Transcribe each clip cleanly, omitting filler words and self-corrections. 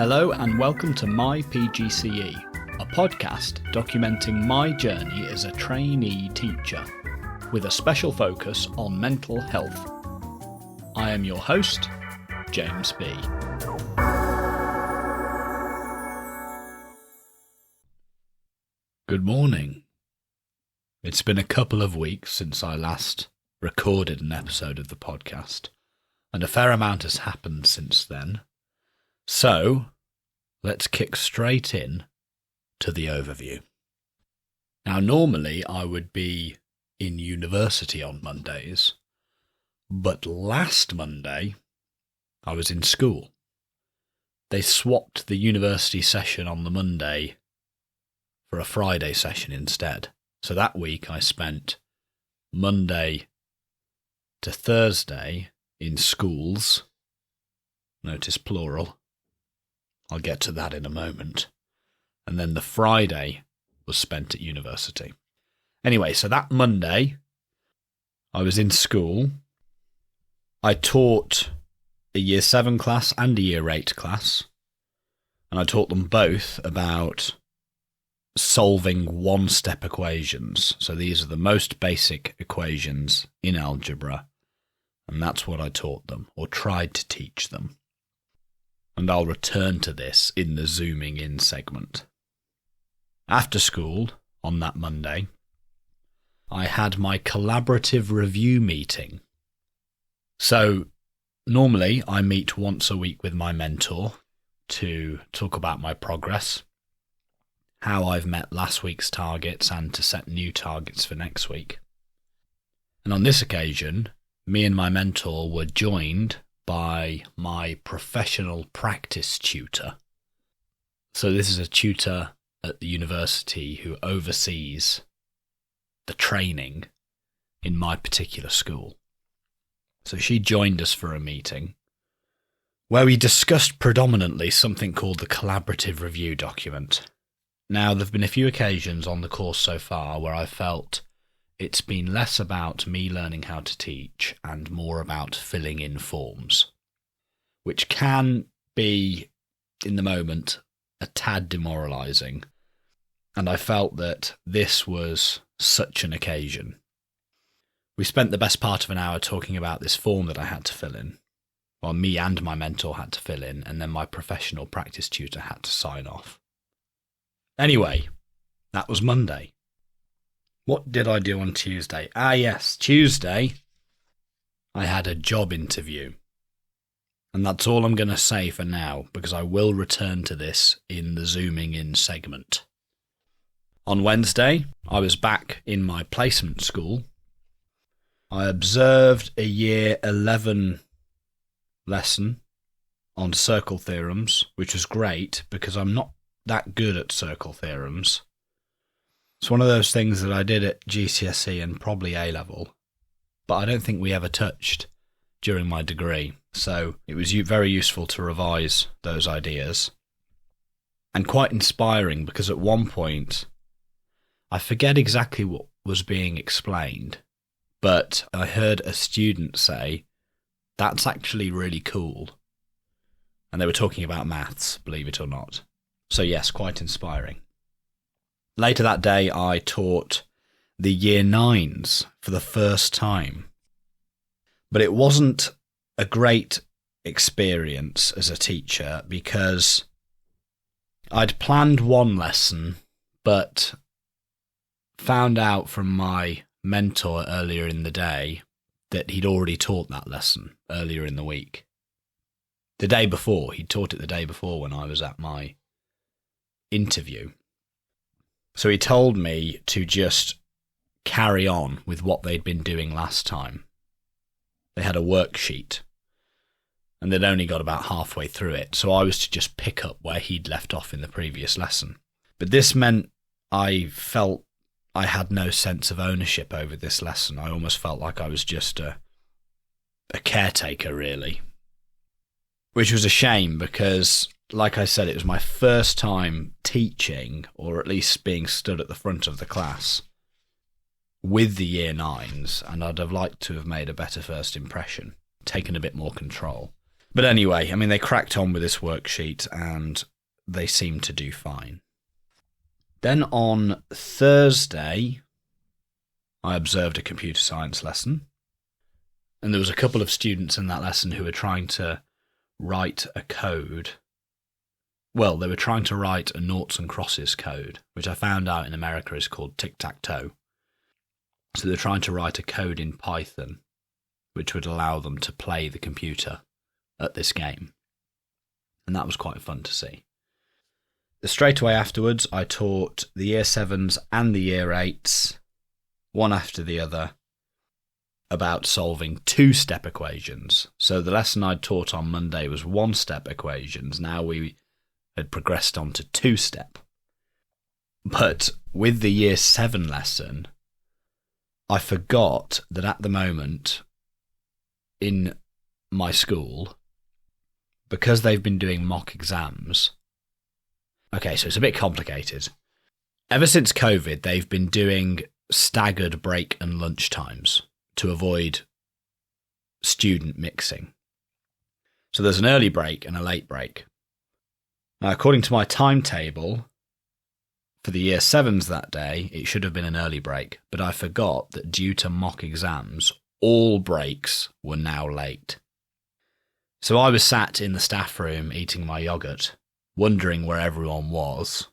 Hello and welcome to My PGCE, a podcast documenting my journey as a trainee teacher, with a special focus on mental health. I am your host, James B. Good morning. It's been a couple of weeks since I last recorded an episode of the podcast, and a fair amount has happened since then. So, let's kick straight in to the overview. Now, normally I would be in university on Mondays, but last Monday I was in school. They swapped the university session on the Monday for a Friday session instead. So that week I spent Monday to Thursday in schools. Notice plural. I'll get to that in a moment. And then the Friday was spent at university. Anyway, so that Monday, I was in school. I taught a Year 7 class and a Year 8 class. And I taught them both about solving one-step equations. So these are the most basic equations in algebra. And that's what I taught them, or tried to teach them. And I'll return to this in the zooming in segment. After school, on that Monday, I had my collaborative review meeting. So, normally I meet once a week with my mentor to talk about my progress, how I've met last week's targets and to set new targets for next week. And on this occasion, me and my mentor were joined by my professional practice tutor. So this is a tutor at the university who oversees the training in my particular school. So she joined us for a meeting where we discussed predominantly something called the collaborative review document. Now, there have been a few occasions on the course so far where I felt it's been less about me learning how to teach and more about filling in forms, which can be, in the moment, a tad demoralising. And I felt that this was such an occasion. We spent the best part of an hour talking about this form that I had to fill in. Well, me and my mentor had to fill in, and then my professional practice tutor had to sign off. Anyway, that was Monday. What did I do on Tuesday? Yes, Tuesday, I had a job interview. And that's all I'm going to say for now, because I will return to this in the zooming in segment. On Wednesday, I was back in my placement school. I observed a Year 11 lesson on circle theorems, which was great because I'm not that good at circle theorems. It's one of those things that I did at GCSE and probably A-level, but I don't think we ever touched during my degree, so it was very useful to revise those ideas. And quite inspiring because at one point, I forget exactly what was being explained, but I heard a student say, "That's actually really cool." And they were talking about maths, believe it or not. So yes, quite inspiring. Later that day, I taught the Year 9s for the first time. But it wasn't a great experience as a teacher because I'd planned one lesson, but found out from my mentor earlier in the day that he'd already taught that lesson earlier in the week. The day before, he'd taught it the day before when I was at my interview. So he told me to just carry on with what they'd been doing last time. They had a worksheet, and they'd only got about halfway through it, so I was to just pick up where he'd left off in the previous lesson. But this meant I felt I had no sense of ownership over this lesson. I almost felt like I was just a caretaker, really. Which was a shame because, like I said, it was my first time teaching, or at least being stood at the front of the class with the Year 9s, and I'd have liked to have made a better first impression, taken a bit more control. But anyway, I mean, they cracked on with this worksheet and they seemed to do fine. Then on Thursday, I observed a computer science lesson. And there was a couple of students in that lesson who were trying to write a code. Well, they were trying to write a noughts and crosses code, which I found out in America is called tic-tac-toe. So they're trying to write a code in Python, which would allow them to play the computer at this game. And that was quite fun to see. Straight away afterwards, I taught the Year 7s and the Year 8s, one after the other, about solving two-step equations. So the lesson I taught on Monday was one-step equations. Now we had progressed on to two-step. But with the Year 7 lesson, I forgot that at the moment in my school, because they've been doing mock exams. Okay, so it's a bit complicated. Ever since COVID, they've been doing staggered break and lunch times to avoid student mixing. So there's an early break and a late break. Now, according to my timetable, for the Year 7s that day, it should have been an early break, but I forgot that due to mock exams, all breaks were now late. So I was sat in the staff room eating my yoghurt, wondering where everyone was,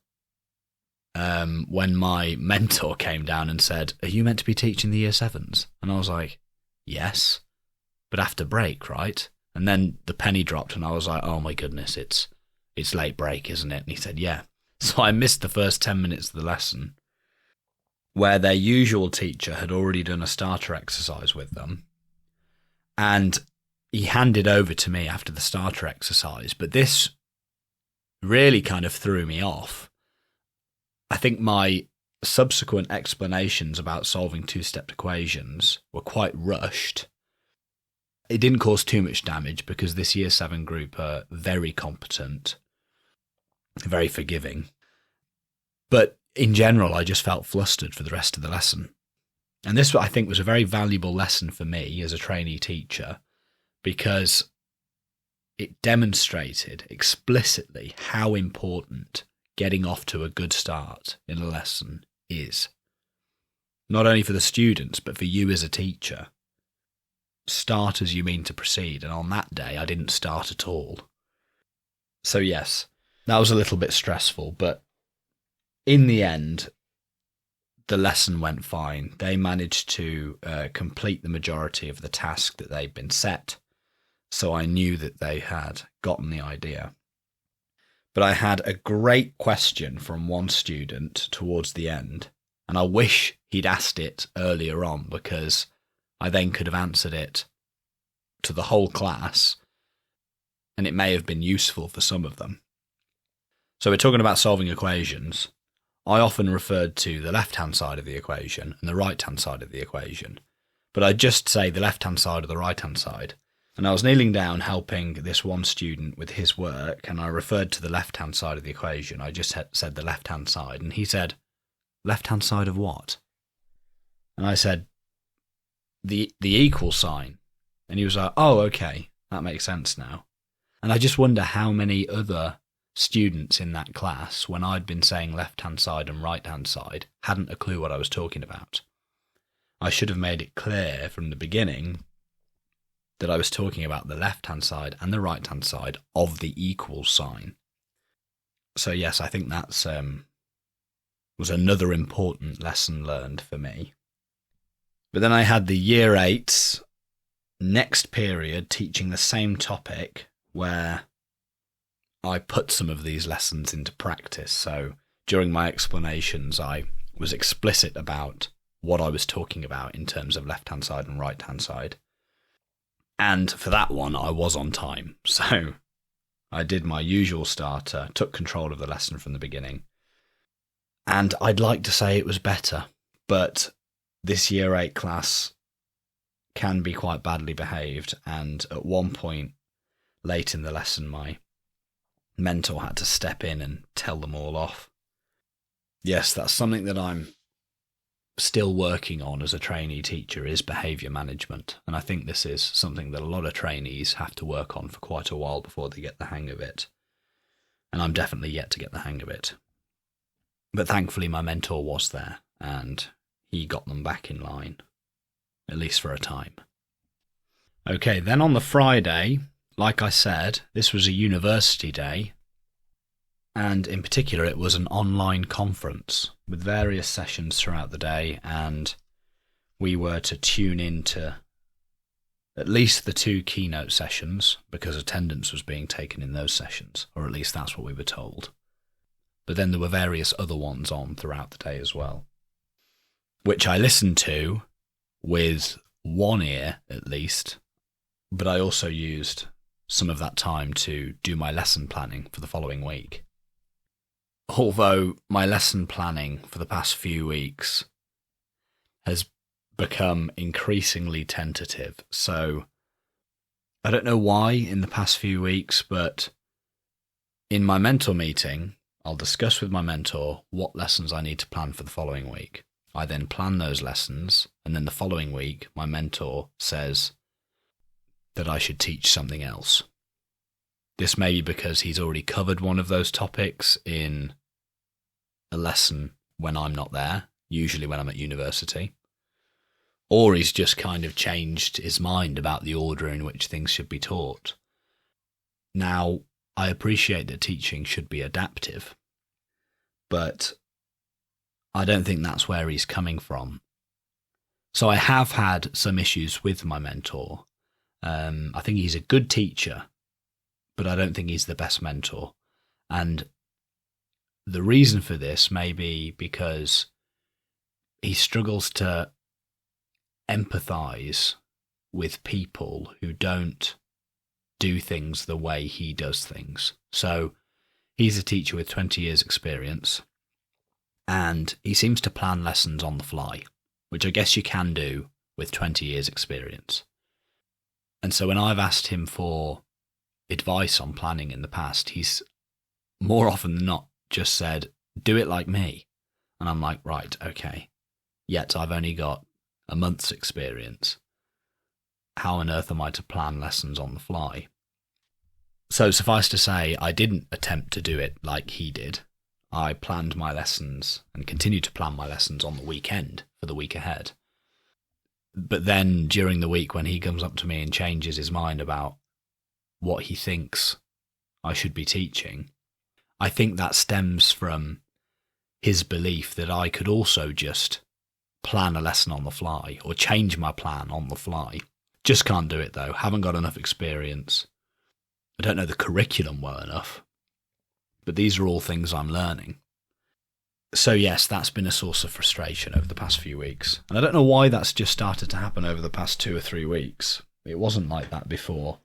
when my mentor came down and said, "Are you meant to be teaching the Year 7s?" And I was like, "Yes, but after break, right?" And then the penny dropped and I was like, "Oh my goodness, it's late break, isn't it?" And he said, "Yeah." So I missed the first 10 minutes of the lesson, where their usual teacher had already done a starter exercise with them. And he handed over to me after the starter exercise. But this really kind of threw me off. I think my subsequent explanations about solving two-step equations were quite rushed. It didn't cause too much damage because this Year 7 group are very competent, very forgiving. But in general, I just felt flustered for the rest of the lesson. And this, I think, was a very valuable lesson for me as a trainee teacher because it demonstrated explicitly how important getting off to a good start in a lesson is. Not only for the students, but for you as a teacher. Start as you mean to proceed. And on that day, I didn't start at all. So yes, that was a little bit stressful, but in the end, the lesson went fine. They managed to complete the majority of the task that they'd been set, so I knew that they had gotten the idea. But I had a great question from one student towards the end, and I wish he'd asked it earlier on because I then could have answered it to the whole class, and it may have been useful for some of them. So we're talking about solving equations. I often referred to the left-hand side of the equation and the right-hand side of the equation, but I'd just say the left-hand side or the right-hand side. And I was kneeling down helping this one student with his work, and I referred to the left-hand side of the equation. I just said the left-hand side, and he said, "Left-hand side of what?" And I said, the equal sign. And he was like, "Oh, okay, that makes sense now." And I just wonder how many other students in that class, when I'd been saying left-hand side and right-hand side, hadn't a clue what I was talking about. I should have made it clear from the beginning that I was talking about the left-hand side and the right-hand side of the equal sign. So yes, I think that's was another important lesson learned for me. But then I had the Year 8s next period teaching the same topic where I put some of these lessons into practice. So during my explanations, I was explicit about what I was talking about in terms of left-hand side and right-hand side. And for that one, I was on time. So I did my usual starter, took control of the lesson from the beginning. And I'd like to say it was better, but this Year 8 class can be quite badly behaved. And at one point late in the lesson, my mentor had to step in and tell them all off. Yes, that's something that I'm still working on as a trainee teacher is behaviour management. And I think this is something that a lot of trainees have to work on for quite a while before they get the hang of it. And I'm definitely yet to get the hang of it. But thankfully my mentor was there and he got them back in line, at least for a time. Okay, then on the Friday, like I said, this was a university day. And in particular, it was an online conference with various sessions throughout the day, and we were to tune into at least the 2 keynote sessions because attendance was being taken in those sessions, or at least that's what we were told. But then there were various other ones on throughout the day as well, which I listened to with one ear at least, but I also used some of that time to do my lesson planning for the following week. Although my lesson planning for the past few weeks has become increasingly tentative. So I don't know why in the past few weeks, but in my mentor meeting, I'll discuss with my mentor what lessons I need to plan for the following week. I then plan those lessons, and then the following week, my mentor says that I should teach something else. This may be because he's already covered one of those topics in a lesson when I'm not there, usually when I'm at university, or he's just kind of changed his mind about the order in which things should be taught. Now, I appreciate that teaching should be adaptive, but I don't think that's where he's coming from. So I have had some issues with my mentor. I think he's a good teacher, but I don't think he's the best mentor. And the reason for this may be because he struggles to empathise with people who don't do things the way he does things. So he's a teacher with 20 years experience, and he seems to plan lessons on the fly, which I guess you can do with 20 years experience. And so when I've asked him for advice on planning in the past, he's more often than not just said, do it like me. And I'm like, right, okay. Yet I've only got a month's experience. How on earth am I to plan lessons on the fly? So suffice to say, I didn't attempt to do it like he did. I planned my lessons and continue to plan my lessons on the weekend for the week ahead. But then during the week when he comes up to me and changes his mind about what he thinks I should be teaching, I think that stems from his belief that I could also just plan a lesson on the fly or change my plan on the fly. Just can't do it though. Haven't got enough experience. I don't know the curriculum well enough. But these are all things I'm learning. So yes, that's been a source of frustration over the past few weeks. And I don't know why that's just started to happen over the past 2 or 3 weeks. It wasn't like that before.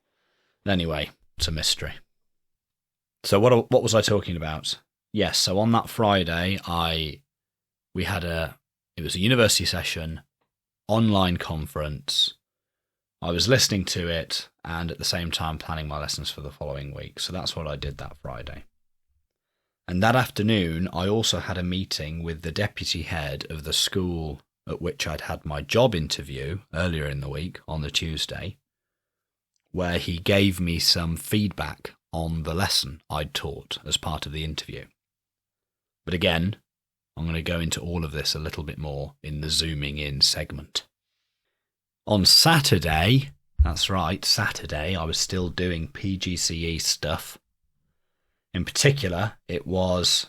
Anyway, it's a mystery. So what was I talking about? Yes, so on that Friday, it was a university session, online conference. I was listening to it and at the same time planning my lessons for the following week. So that's what I did that Friday. And that afternoon, I also had a meeting with the deputy head of the school at which I'd had my job interview earlier in the week on the Tuesday, where he gave me some feedback on the lesson I'd taught as part of the interview. But again, I'm going to go into all of this a little bit more in the zooming in segment. On Saturday, that's right, Saturday, I was still doing PGCE stuff. In particular, it was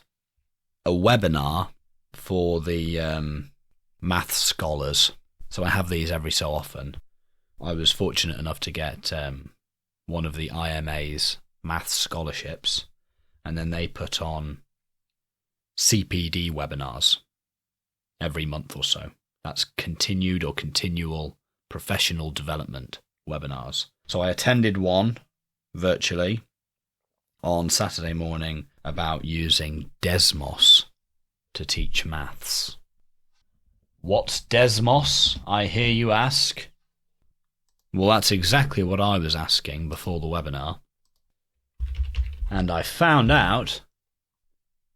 a webinar for the math scholars. So I have these every so often. I was fortunate enough to get one of the IMA's math scholarships, and then they put on CPD webinars every month or so. That's continued or continual professional development webinars. So I attended one virtually on Saturday morning about using Desmos to teach maths. What's Desmos, I hear you ask? Well, that's exactly what I was asking before the webinar. And I found out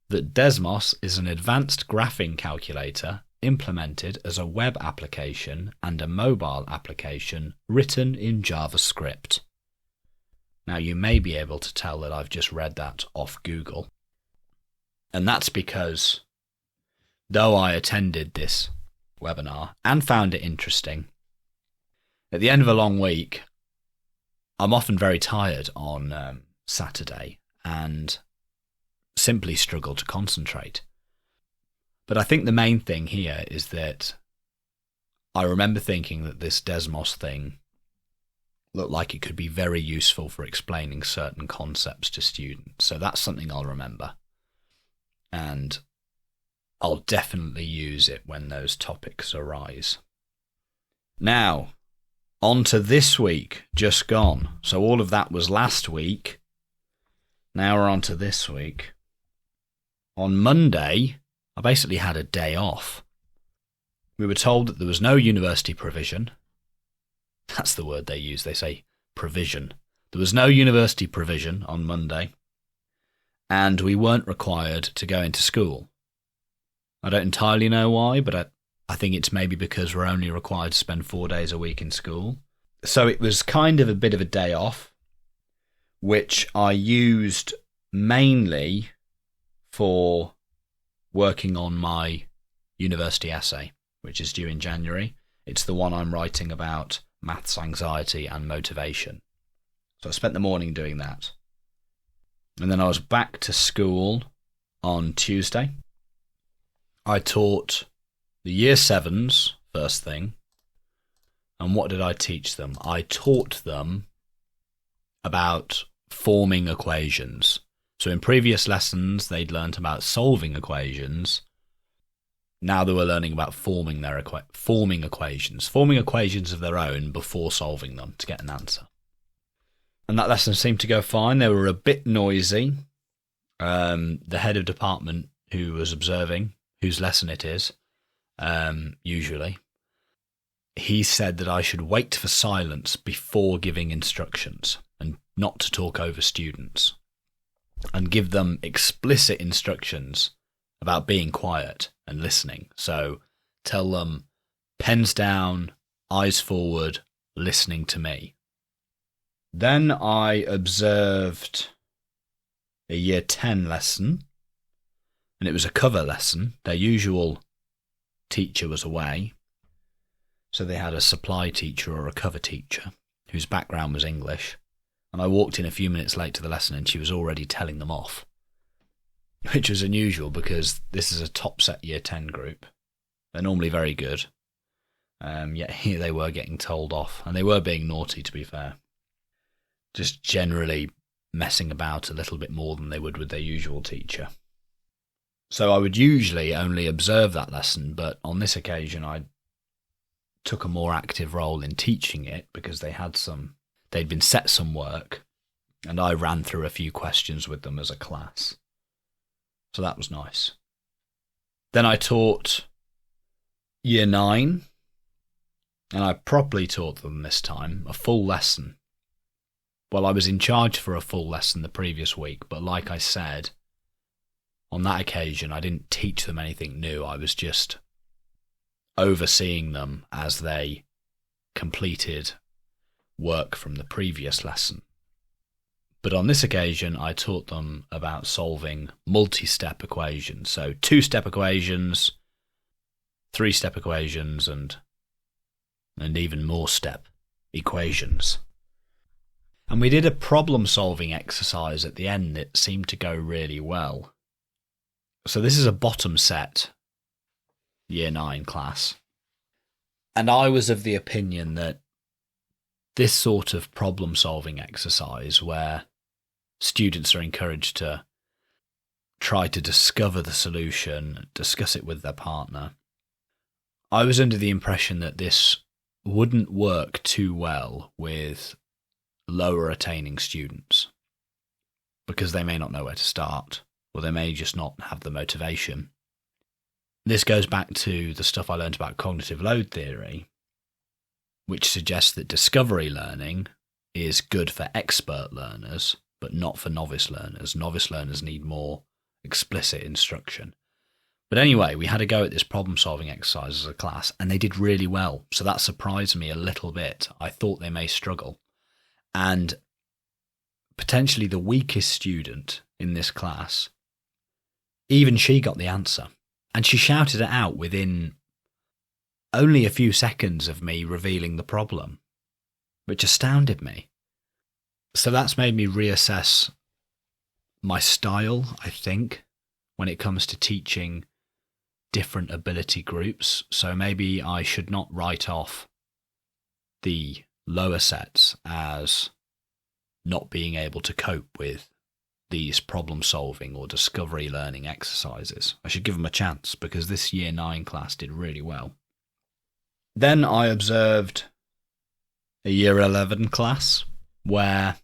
that Desmos is an advanced graphing calculator implemented as a web application and a mobile application written in JavaScript. Now, you may be able to tell that I've just read that off Google. And that's because, though I attended this webinar and found it interesting, at the end of a long week, I'm often very tired on Saturday and simply struggle to concentrate. But I think the main thing here is that I remember thinking that this Desmos thing looked like it could be very useful for explaining certain concepts to students. So that's something I'll remember. And I'll definitely use it when those topics arise. Now, on to this week, just gone. So all of that was last week. Now we're on to this week. On Monday, I basically had a day off. We were told that there was no university provision. That's the word they use. They say provision. There was no university provision on Monday. And we weren't required to go into school. I don't entirely know why, but I think it's maybe because we're only required to spend 4 days a week in school. So it was kind of a bit of a day off, which I used mainly for working on my university essay, which is due in January. It's the one I'm writing about maths anxiety and motivation. So I spent the morning doing that. And then I was back to school on Tuesday. I taught the year 7s first thing. And what did I teach them? I taught them about forming equations. So in previous lessons, they'd learnt about solving equations. Now they were learning about forming equations. Forming equations of their own before solving them to get an answer. And that lesson seemed to go fine. They were a bit noisy. The head of department who was observing, whose lesson it is, usually, he said that I should wait for silence before giving instructions and not to talk over students and give them explicit instructions about being quiet and listening. So tell them, pens down, eyes forward, listening to me. Then I observed a year 10 lesson, and it was a cover lesson. Their usual teacher was away, so they had a supply teacher or a cover teacher whose background was English. And I walked in a few minutes late to the lesson and she was already telling them off, which was unusual because this is a top set year 10 group. They're normally very good, yet here they were getting told off, and they were being naughty, to be fair. Just generally messing about a little bit more than they would with their usual teacher. So I would usually only observe that lesson, but on this occasion I took a more active role in teaching it because they'd been set some work and I ran through a few questions with them as a class. So that was nice. Then I taught year 9, and I properly taught them this time a full lesson. Well, I was in charge for a full lesson the previous week, but like I said, on that occasion I didn't teach them anything new. I was just overseeing them as they completed work from the previous lesson. But on this occasion, I taught them about solving multi-step equations. So 2-step equations, 3-step equations, and even more step equations. And we did a problem-solving exercise at the end that seemed to go really well. So this is a bottom set year 9 class. And I was of the opinion that this sort of problem-solving exercise where students are encouraged to try to discover the solution, discuss it with their partner, I was under the impression that this wouldn't work too well with lower attaining students because they may not know where to start, or they may just not have the motivation. This goes back to the stuff I learned about cognitive load theory, which suggests that discovery learning is good for expert learners, but not for novice learners. Novice learners need more explicit instruction. But anyway, we had a go at this problem-solving exercise as a class, and they did really well. So that surprised me a little bit. I thought they may struggle. And potentially the weakest student in this class, even she got the answer. And she shouted it out within only a few seconds of me revealing the problem, which astounded me. So that's made me reassess my style, I think, when it comes to teaching different ability groups. So maybe I should not write off the lower sets as not being able to cope with these problem-solving or discovery learning exercises. I should give them a chance, because this Year 9 class did really well. Then I observed a Year 11 class where,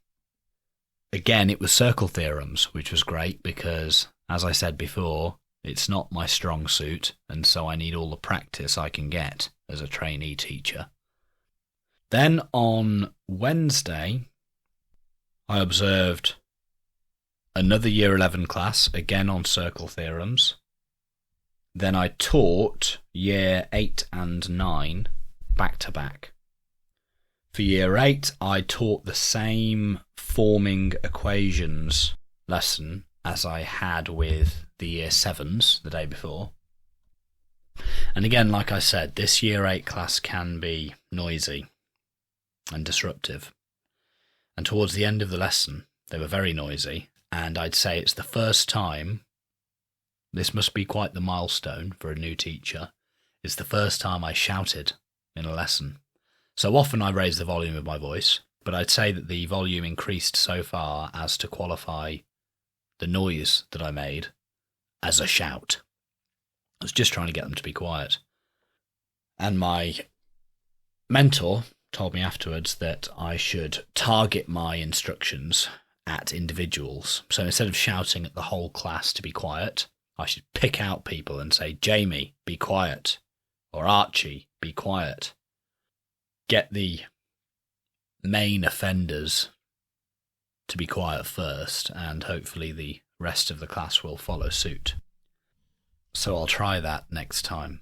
again, it was circle theorems, which was great because, as I said before, it's not my strong suit, and so I need all the practice I can get as a trainee teacher. Then on Wednesday, I observed another Year 11 class, again on circle theorems. Then I taught Year 8 and 9 back to back. For Year 8, I taught the same forming equations lesson as I had with the Year 7s the day before. And again, like I said, this Year 8 class can be noisy and disruptive. And towards the end of the lesson, they were very noisy. And I'd say it's the first time, this must be quite the milestone for a new teacher, it's the first time I shouted in a lesson. So often I raise the volume of my voice, but I'd say that the volume increased so far as to qualify the noise that I made as a shout. I was just trying to get them to be quiet. And my mentor told me afterwards that I should target my instructions at individuals. So instead of shouting at the whole class to be quiet, I should pick out people and say, Jamie, be quiet, or Archie, be quiet. Get the main offenders to be quiet first, and hopefully the rest of the class will follow suit. So I'll try that next time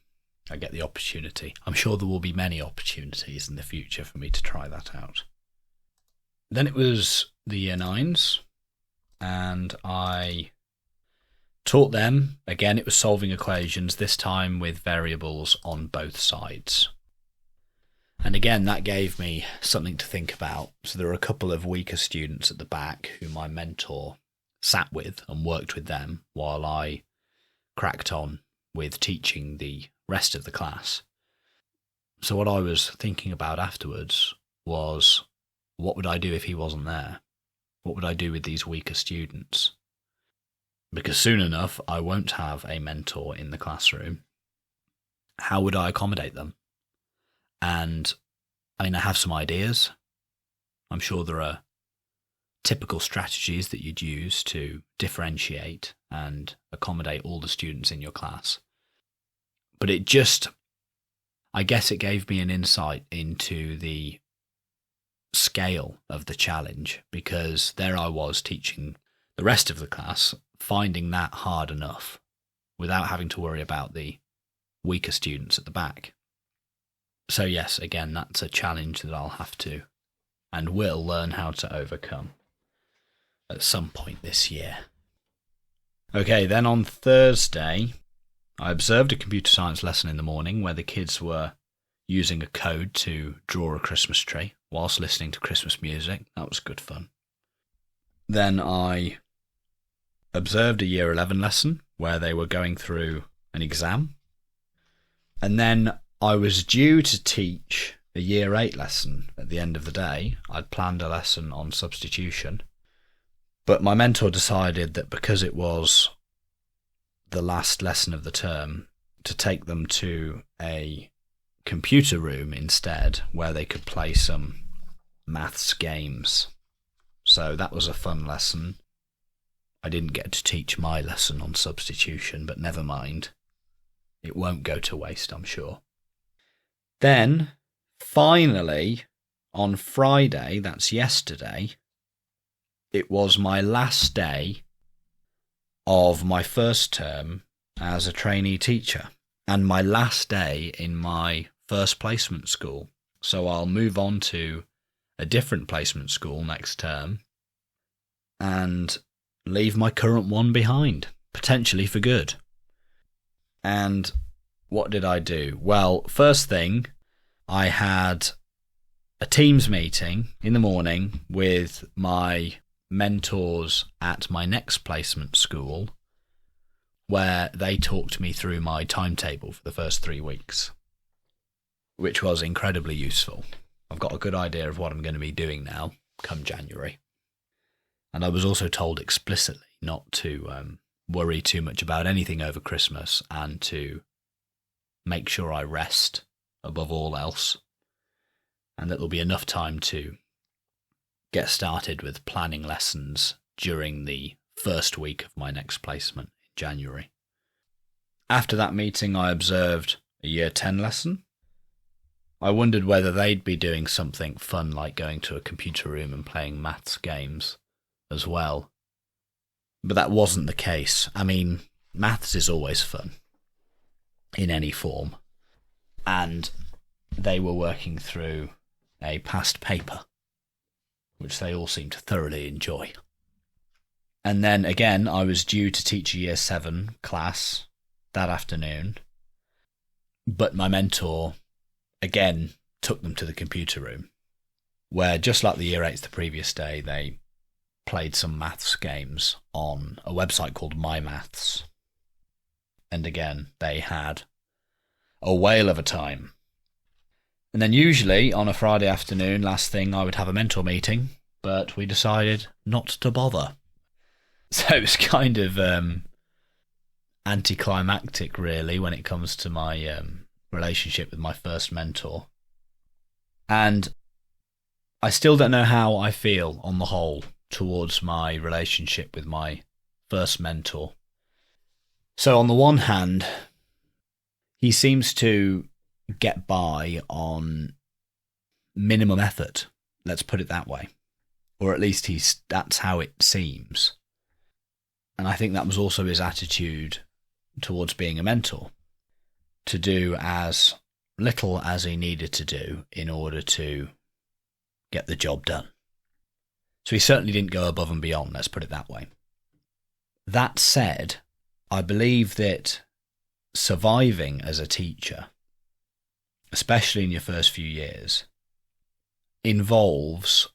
I get the opportunity. I'm sure there will be many opportunities in the future for me to try that out. Then it was the Year 9s, and I taught them. Again, it was solving equations, this time with variables on both sides. And again, that gave me something to think about. So there were a couple of weaker students at the back who my mentor sat with and worked with them while I cracked on with teaching the rest of the class. So what I was thinking about afterwards was, what would I do if he wasn't there? What would I do with these weaker students? Because soon enough, I won't have a mentor in the classroom. How would I accommodate them? And, I mean, I have some ideas. I'm sure there are typical strategies that you'd use to differentiate and accommodate all the students in your class. But it just, I guess it gave me an insight into the scale of the challenge, because there I was teaching the rest of the class, finding that hard enough without having to worry about the weaker students at the back. So yes, again, that's a challenge that I'll have to and will learn how to overcome at some point this year. Okay, then on Thursday, I observed a computer science lesson in the morning where the kids were using a code to draw a Christmas tree whilst listening to Christmas music. That was good fun. Then I observed a Year 11 lesson where they were going through an exam. And then I was due to teach a Year 8 lesson at the end of the day. I'd planned a lesson on substitution. But my mentor decided that because it was the last lesson of the term, to take them to a computer room instead where they could play some maths games. So that was a fun lesson. I didn't get to teach my lesson on substitution, but never mind. It won't go to waste, I'm sure. Then, finally, on Friday, that's yesterday, it was my last day of my first term as a trainee teacher and my last day in my first placement school. So I'll move on to a different placement school next term and leave my current one behind, potentially for good. And what did I do? Well, first thing, I had a Teams meeting in the morning with my mentors at my next placement school, where they talked me through my timetable for the first 3 weeks, which was incredibly useful. I've got a good idea of what I'm going to be doing now come January. And I was also told explicitly not to worry too much about anything over Christmas and to make sure I rest above all else, and that there'll be enough time to get started with planning lessons during the first week of my next placement in January. After that meeting, I observed a Year 10 lesson. I wondered whether they'd be doing something fun like going to a computer room and playing maths games as well. But that wasn't the case. I mean, maths is always fun in any form. And they were working through a past paper, which they all seemed to thoroughly enjoy. And then again, I was due to teach a Year 7 class that afternoon, but my mentor again took them to the computer room, where just like the Year 8s the previous day, they played some maths games on a website called My Maths. And again, they had a whale of a time. And then usually on a Friday afternoon, last thing, I would have a mentor meeting, but we decided not to bother. So it was kind of anticlimactic, really, when it comes to my relationship with my first mentor. And I still don't know how I feel on the whole towards my relationship with my first mentor. So on the one hand, he seems to get by on minimum effort, let's put it that way. Or at least that's how it seems. And I think that was also his attitude towards being a mentor, to do as little as he needed to do in order to get the job done. So he certainly didn't go above and beyond, let's put it that way. That said, I believe that surviving as a teacher, especially in your first few years, involves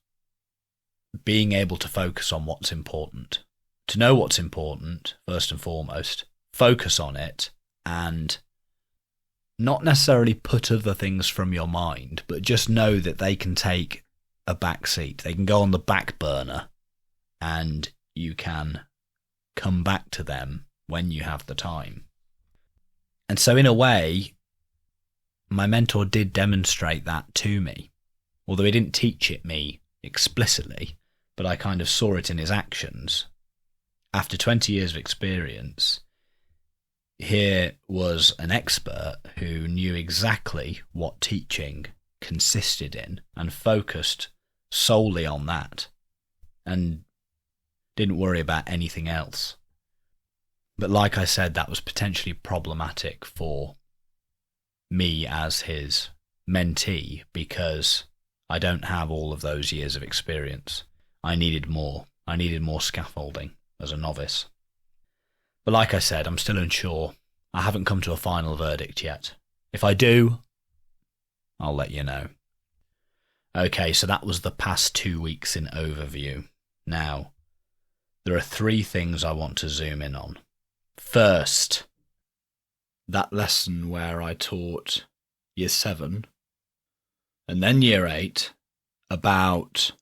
being able to focus on what's important. To know what's important, first and foremost, focus on it, and not necessarily put other things from your mind, but just know that they can take a back seat. They can go on the back burner, and you can come back to them when you have the time. And so in a way, my mentor did demonstrate that to me, although he didn't teach it me explicitly, but I kind of saw it in his actions. After 20 years of experience, here was an expert who knew exactly what teaching consisted in and focused solely on that and didn't worry about anything else. But like I said, that was potentially problematic for me as his mentee because I don't have all of those years of experience. I needed more. I needed more scaffolding as a novice. But like I said, I'm still unsure. I haven't come to a final verdict yet. If I do, I'll let you know. Okay, so that was the past 2 weeks in overview. Now, there are 3 things I want to zoom in on. First, that lesson where I taught Year 7 and then Year 8 about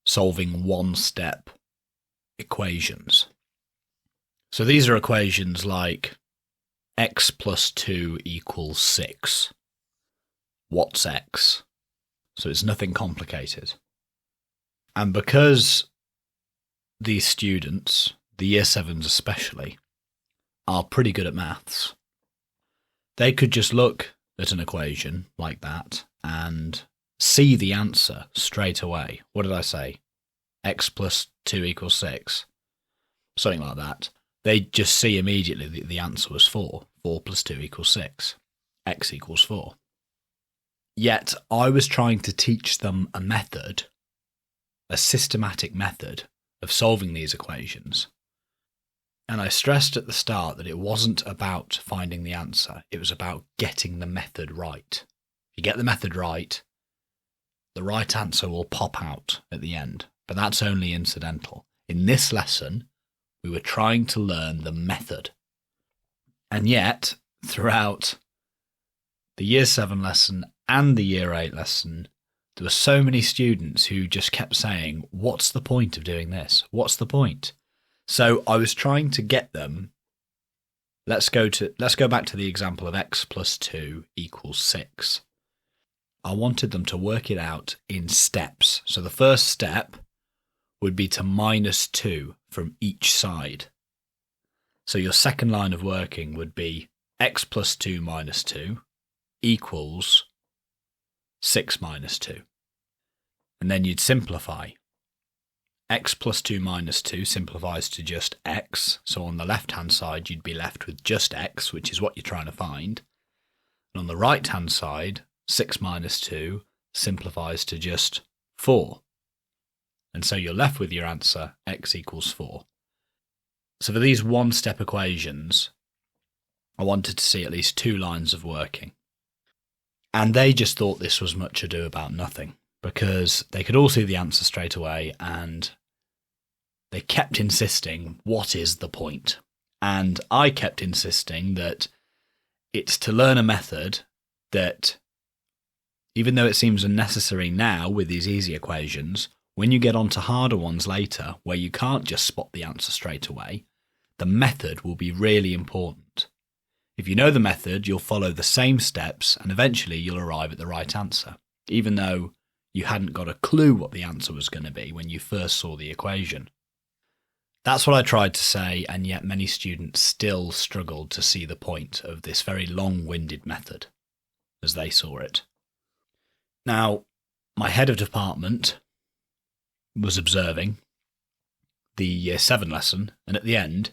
solving one-step equations. So these are equations like x plus 2 equals 6. What's x? So it's nothing complicated. And because these students, the Year 7s especially, are pretty good at maths, they could just look at an equation like that and see the answer straight away. What did I say? X plus 2 equals 6. Something like that. they'd just see immediately that the answer was 4. 4 plus 2 equals 6. X equals 4. Yet I was trying to teach them a method, a systematic method of solving these equations. And I stressed at the start that it wasn't about finding the answer. It was about getting the method right. If you get the method right, the right answer will pop out at the end. But that's only incidental. In this lesson, we were trying to learn the method. And yet, throughout the Year 7 lesson and the Year 8 lesson, there were so many students who just kept saying, what's the point of doing this? What's the point? So I was trying to get them, let's go back to the example of x plus 2 equals 6. I wanted them to work it out in steps. So the first step would be to minus 2 from each side. So your second line of working would be x plus 2 minus 2 equals 6 minus 2. And then you'd simplify. X plus 2 minus 2 simplifies to just x. So on the left-hand side, you'd be left with just x, which is what you're trying to find. And on the right-hand side, 6 minus 2 simplifies to just 4. And so you're left with your answer, x equals 4. So for these one-step equations, I wanted to see at least 2 lines of working. And they just thought this was much ado about nothing, because they could all see the answer straight away, and they kept insisting, what is the point? And I kept insisting that it's to learn a method that, even though it seems unnecessary now with these easy equations, when you get onto harder ones later, where you can't just spot the answer straight away, the method will be really important. If you know the method, you'll follow the same steps, and eventually you'll arrive at the right answer, even though you hadn't got a clue what the answer was going to be when you first saw the equation. That's what I tried to say, and yet many students still struggled to see the point of this very long-winded method, as they saw it. Now, my head of department was observing the Year 7 lesson, and at the end,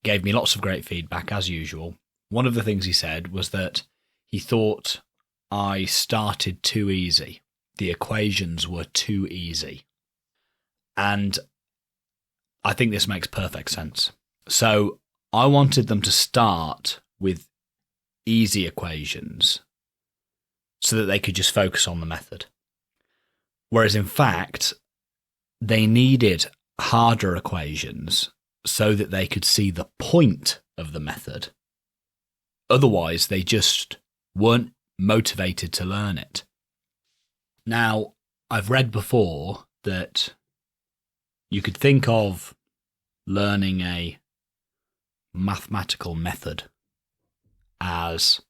gave me lots of great feedback, as usual. One of the things he said was that he thought I started too easy. The equations were too easy. And I think this makes perfect sense. So I wanted them to start with easy equations so that they could just focus on the method. Whereas in fact, they needed harder equations so that they could see the point of the method. Otherwise, they just weren't motivated to learn it. Now, I've read before that you could think of learning a mathematical method as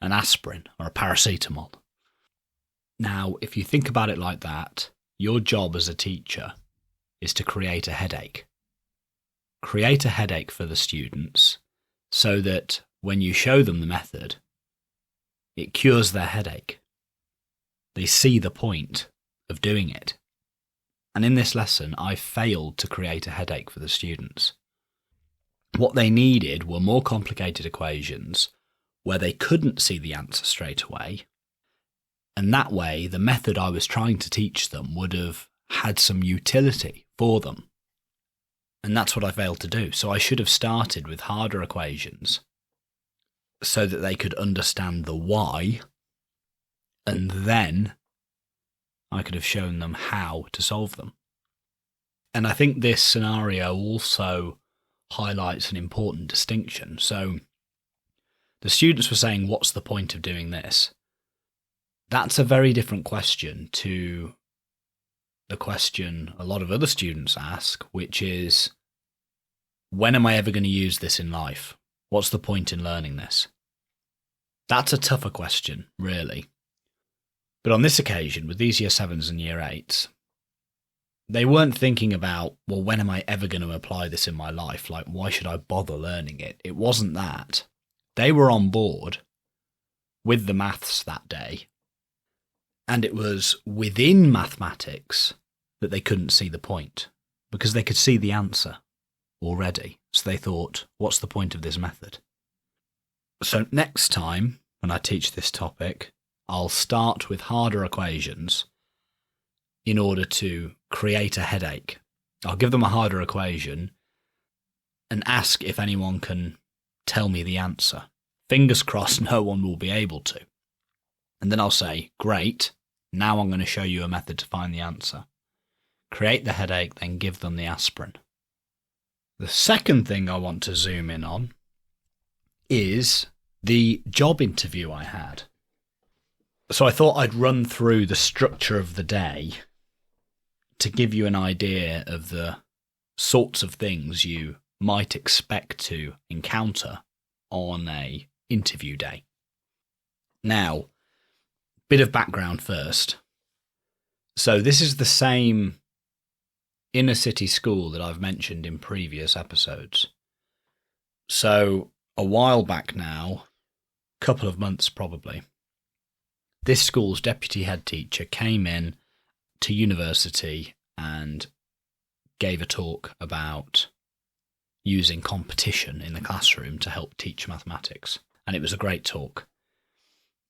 an aspirin or a paracetamol. Now, if you think about it like that, your job as a teacher is to create a headache. Create a headache for the students so that when you show them the method, it cures their headache. They see the point of doing it. And in this lesson, I failed to create a headache for the students. What they needed were more complicated equations where they couldn't see the answer straight away. And that way, the method I was trying to teach them would have had some utility for them. And that's what I failed to do. So I should have started with harder equations so that they could understand the why, and then I could have shown them how to solve them. And I think this scenario also highlights an important distinction. So the students were saying, what's the point of doing this? That's a very different question to the question a lot of other students ask, which is, when am I ever going to use this in life? What's the point in learning this? That's a tougher question, really. But on this occasion, with these Year 7s and Year 8s, they weren't thinking about, well, when am I ever going to apply this in my life? Like, why should I bother learning it? It wasn't that. They were on board with the maths that day. And it was within mathematics that they couldn't see the point, because they could see the answer. already. So they thought, what's the point of this method? So next time when I teach this topic, I'll start with harder equations in order to create a headache. I'll give them a harder equation and ask if anyone can tell me the answer. Fingers crossed no one will be able to. And then I'll say, great, now I'm going to show you a method to find the answer. Create the headache, then give them the aspirin. The second thing I want to zoom in on is the job interview I had. So I thought I'd run through the structure of the day to give you an idea of the sorts of things you might expect to encounter on a interview day. Now, bit of background first. So this is the same inner city school that I've mentioned in previous episodes. So a while back now, a couple of months probably, this school's deputy head teacher came in to university and gave a talk about using competition in the classroom to help teach mathematics. And it was a great talk.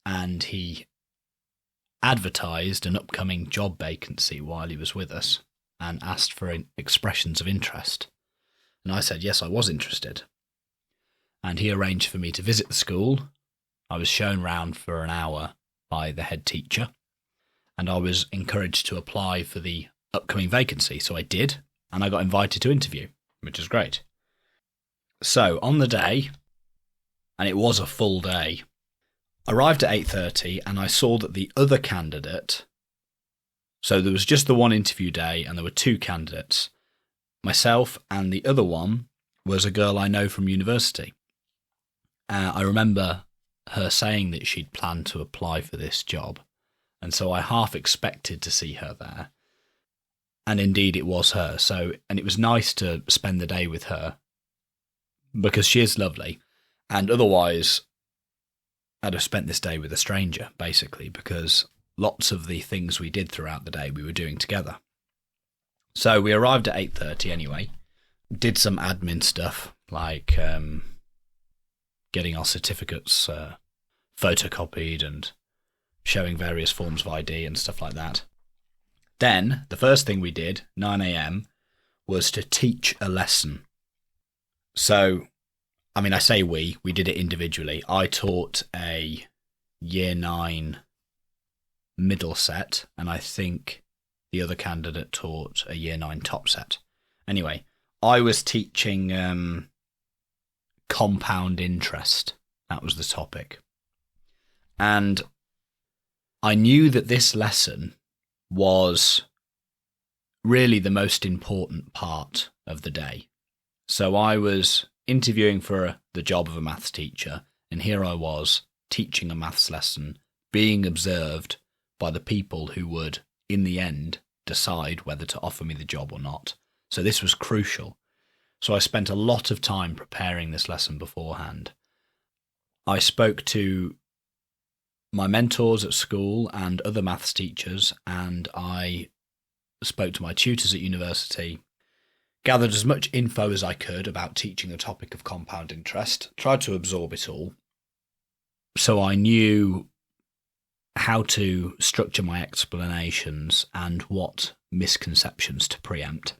And he advertised an upcoming job vacancy while he was with us and asked for expressions of interest. And I said, yes, I was interested. And he arranged for me to visit the school. I was shown round for an hour by the head teacher, and I was encouraged to apply for the upcoming vacancy. So I did, and I got invited to interview, which is great. So on the day, and it was a full day, arrived at 8:30 and I saw that the other candidate, so there was just the one interview day and there were two candidates. Myself and the other one was a girl I know from university. I remember her saying that she'd planned to apply for this job, and so I half expected to see her there. And indeed it was her. And it was nice to spend the day with her because she is lovely. And otherwise, I'd have spent this day with a stranger, basically, because lots of the things we did throughout the day we were doing together. So we arrived at 8:30 anyway, did some admin stuff, like getting our certificates photocopied and showing various forms of ID and stuff like that. Then, the first thing we did, 9 a.m, was to teach a lesson. So, I say we did it individually. I taught a Year 9 middle set, and I think the other candidate taught a Year 9 top set. Anyway, I was teaching compound interest. That was the topic. And I knew that this lesson was really the most important part of the day. So I was interviewing for the job of a maths teacher, and here I was teaching a maths lesson, being observed by the people who would, in the end, decide whether to offer me the job or not. So this was crucial. So I spent a lot of time preparing this lesson beforehand. I spoke to my mentors at school and other maths teachers, and I spoke to my tutors at university, gathered as much info as I could about teaching the topic of compound interest, tried to absorb it all, so I knew how to structure my explanations and what misconceptions to preempt.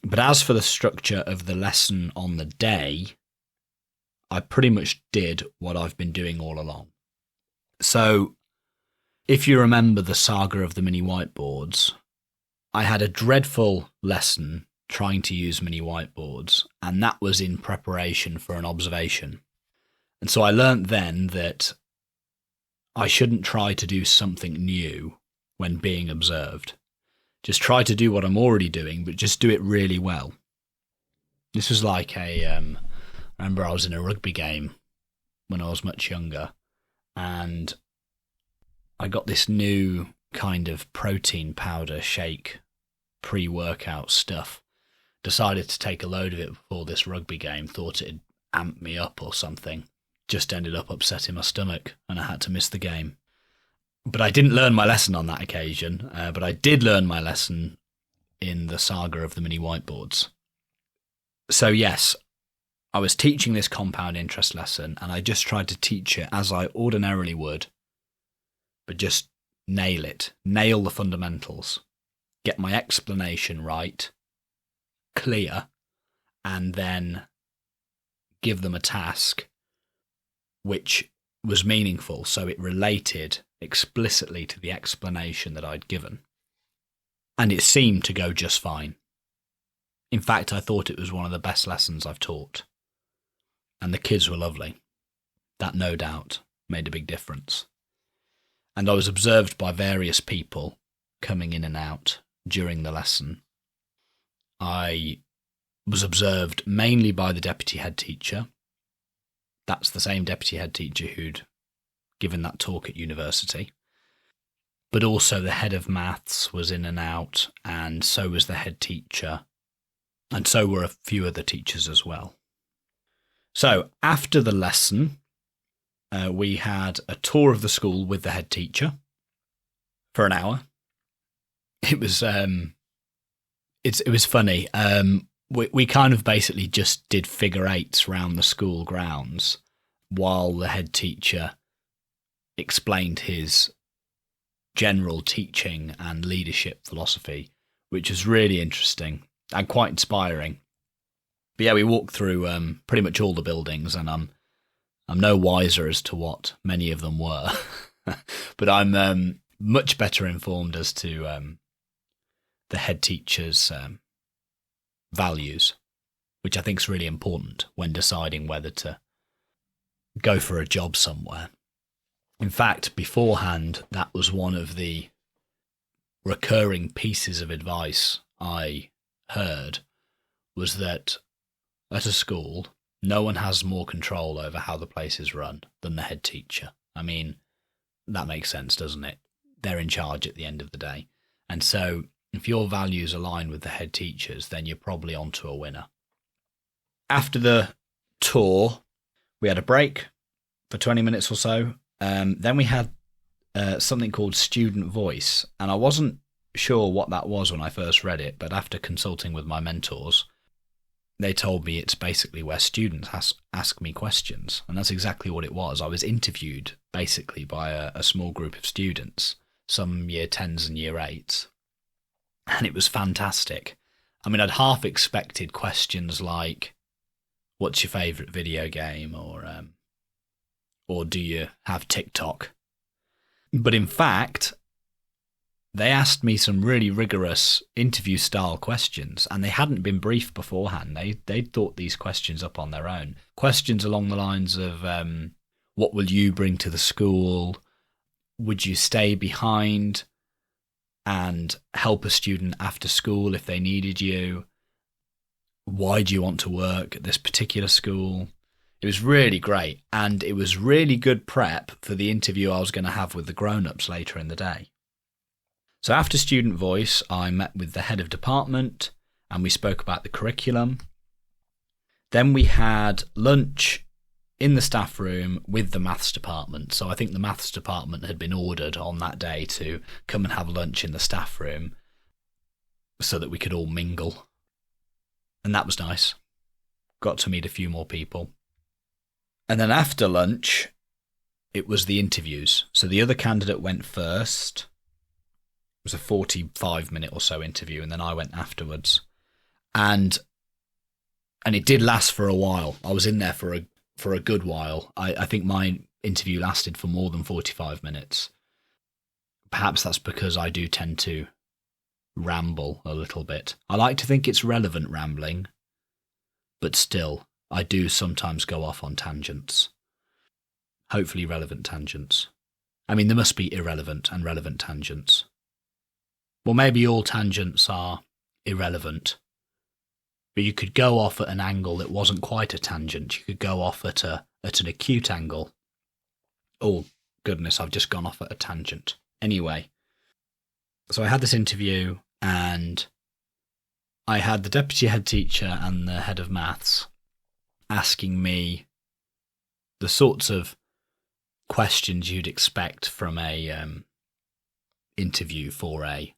But as for the structure of the lesson on the day, I pretty much did what I've been doing all along. So, if you remember the saga of the mini whiteboards, I had a dreadful lesson trying to use mini whiteboards, and that was in preparation for an observation. And so I learnt then that I shouldn't try to do something new when being observed. Just try to do what I'm already doing, but just do it really well. This was like I remember I was in a rugby game when I was much younger, and I got this new kind of protein powder shake, pre-workout stuff. Decided to take a load of it before this rugby game, thought it'd amp me up or something. Just ended up upsetting my stomach, and I had to miss the game. But I didn't learn my lesson on that occasion, but I did learn my lesson in the saga of the mini whiteboards. So yes, I was teaching this compound interest lesson, and I just tried to teach it as I ordinarily would, but just nail the fundamentals, get my explanation right, clear, and then give them a task which was meaningful, so it related explicitly to the explanation that I'd given. And it seemed to go just fine. In fact, I thought it was one of the best lessons I've taught. And the kids were lovely. That, no doubt, made a big difference. And I was observed by various people coming in and out during the lesson. I was observed mainly by the deputy head teacher. That's the same deputy head teacher who'd given that talk at university. But also the head of maths was in and out, and so was the head teacher, and so were a few other teachers as well. So after the lesson, we had a tour of the school with the head teacher for an hour. It was it was funny. We kind of basically just did figure eights round the school grounds while the head teacher explained his general teaching and leadership philosophy, which was really interesting and quite inspiring. But yeah, we walked through pretty much all the buildings, and I'm no wiser as to what many of them were, but I'm much better informed as to the head teacher's values, which I think is really important when deciding whether to go for a job somewhere. In fact, beforehand, that was one of the recurring pieces of advice I heard, was that at a school, no one has more control over how the place is run than the head teacher. I mean, that makes sense, doesn't it? They're in charge at the end of the day. And so if your values align with the head teacher's, then you're probably onto a winner. After the tour, we had a break for 20 minutes or so. Then we had something called Student Voice, and I wasn't sure what that was when I first read it, but after consulting with my mentors, they told me it's basically where students ask me questions, and that's exactly what it was. I was interviewed basically by a small group of students, some year 10s and year 8s, and it was fantastic. I mean, I'd half expected questions like, what's your favourite video game, or do you have TikTok? But in fact, they asked me some really rigorous interview-style questions, and they hadn't been briefed beforehand. They'd thought these questions up on their own. Questions along the lines of, what will you bring to the school? Would you stay behind and help a student after school if they needed you? Why do you want to work at this particular school? It was really great, and it was really good prep for the interview I was going to have with the grown-ups later in the day. So after Student Voice, I met with the head of department, and we spoke about the curriculum. Then we had lunch in the staff room with the maths department. So I think the maths department had been ordered on that day to come and have lunch in the staff room so that we could all mingle. And that was nice. Got to meet a few more people. And then after lunch, it was the interviews. So the other candidate went first. It was a 45-minute or so interview, and then I went afterwards. And it did last for a while. I was in there for a good while. I think my interview lasted for more than 45 minutes. Perhaps that's because I do tend to ramble a little bit. I like to think it's relevant rambling, but still, I do sometimes go off on tangents. Hopefully relevant tangents. I mean, there must be irrelevant and relevant tangents. Well, maybe all tangents are irrelevant, but you could go off at an angle that wasn't quite a tangent. You could go off at an acute angle. Oh, goodness, I've just gone off at a tangent. Anyway, so I had this interview, and I had the deputy head teacher and the head of maths asking me the sorts of questions you'd expect from a interview for a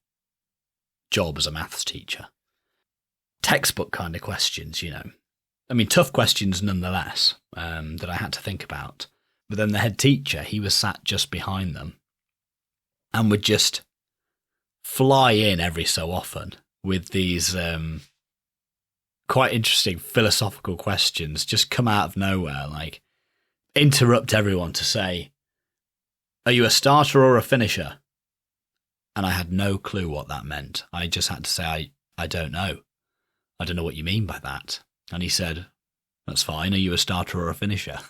job as a maths teacher. Textbook kind of questions, you know. tough questions nonetheless, that I had to think about. But then the head teacher, he was sat just behind them and would just fly in every so often with these quite interesting philosophical questions, just come out of nowhere, like interrupt everyone to say, "Are you a starter or a finisher?" And I had no clue what that meant. I just had to say, I don't know. I don't know what you mean by that. And he said, "That's fine. Are you a starter or a finisher?"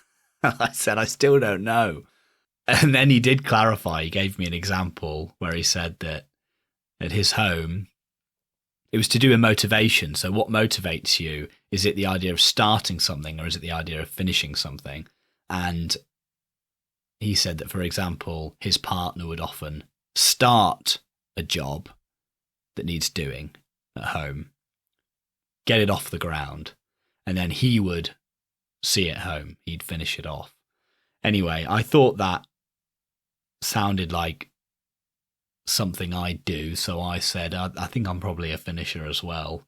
I said, "I still don't know." And then he did clarify. He gave me an example where he said that at his home, it was to do with motivation. So what motivates you? Is it the idea of starting something, or is it the idea of finishing something? And he said that, for example, his partner would often start a job that needs doing at home, get it off the ground, and then he would see it home. He'd finish it off. Anyway, I thought that sounded like something I do, so I said, I think I'm probably a finisher as well.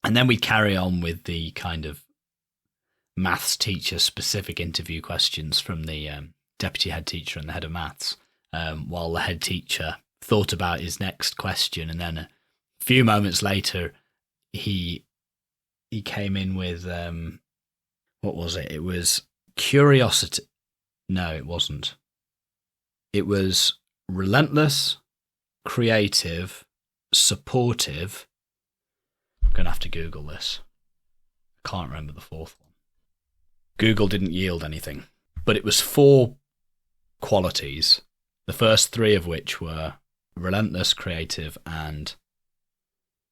And then we carry on with the kind of maths teacher specific interview questions from the deputy head teacher and the head of maths, while the head teacher thought about his next question. And then a few moments later, he came in with, what was it? It was curiosity. No, it wasn't. It was relentless, creative, supportive. I'm going to have to Google this. I can't remember the fourth one. Google didn't yield anything, but it was 4 qualities, the first 3 of which were relentless, creative, and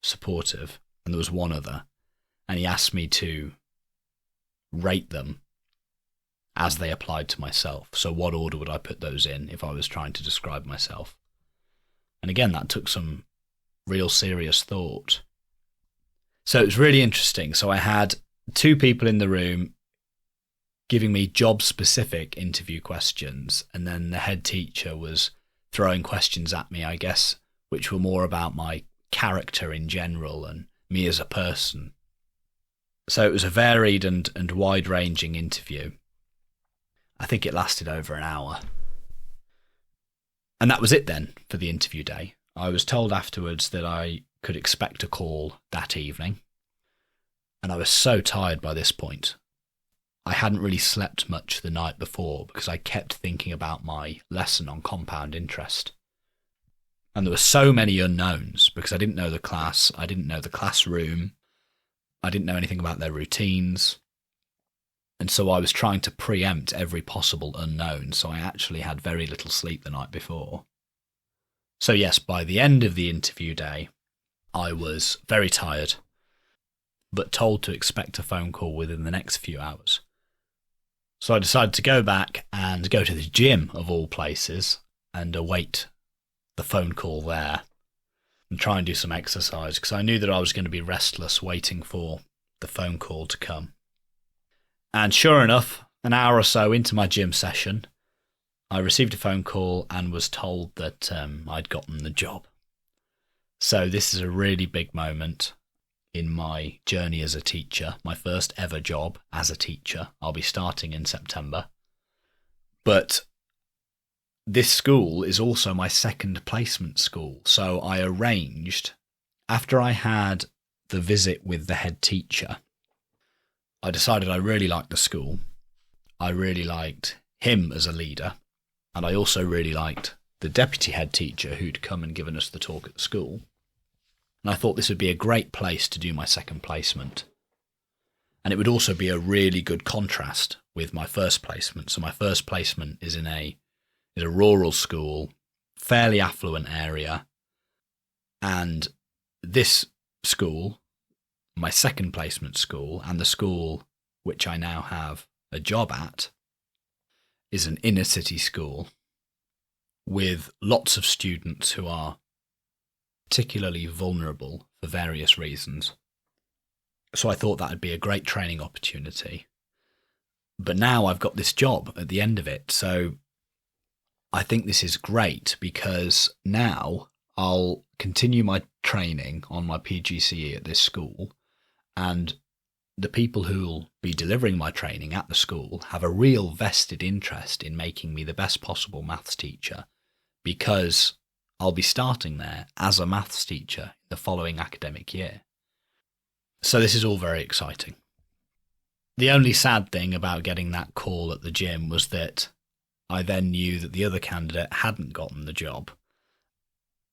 supportive. And there was one other. And he asked me to rate them as they applied to myself. So what order would I put those in if I was trying to describe myself? And again, that took some real serious thought. So it was really interesting. So I had 2 people in the room giving me job-specific interview questions, and then the head teacher was throwing questions at me, I guess, which were more about my character in general and me as a person. So it was a varied and wide-ranging interview. I think it lasted over an hour. And that was it then for the interview day. I was told afterwards that I could expect a call that evening. And I was so tired by this point. I hadn't really slept much the night before because I kept thinking about my lesson on compound interest. And there were so many unknowns because I didn't know the class, I didn't know the classroom, I didn't know anything about their routines. And so I was trying to preempt every possible unknown, so I actually had very little sleep the night before. So yes, by the end of the interview day, I was very tired, but told to expect a phone call within the next few hours. So I decided to go back and go to the gym, of all places, and await the phone call there and try and do some exercise, because I knew that I was going to be restless waiting for the phone call to come. And sure enough, an hour or so into my gym session, I received a phone call and was told that I'd gotten the job. So this is a really big moment in my journey as a teacher, my first ever job as a teacher. I'll be starting in September. But this school is also my second placement school. So I arranged, after I had the visit with the head teacher, I decided I really liked the school. I really liked him as a leader. And I also really liked the deputy head teacher who'd come and given us the talk at the school. And I thought this would be a great place to do my second placement. And it would also be a really good contrast with my first placement. So my first placement is in a rural school, fairly affluent area. And this school, my second placement school, and the school which I now have a job at, is an inner city school with lots of students who are particularly vulnerable for various reasons. So I thought that would be a great training opportunity. But now I've got this job at the end of it. So I think this is great because now I'll continue my training on my PGCE at this school. And the people who'll be delivering my training at the school have a real vested interest in making me the best possible maths teacher, because I'll be starting there as a maths teacher the following academic year. So this is all very exciting. The only sad thing about getting that call at the gym was that I then knew that the other candidate hadn't gotten the job.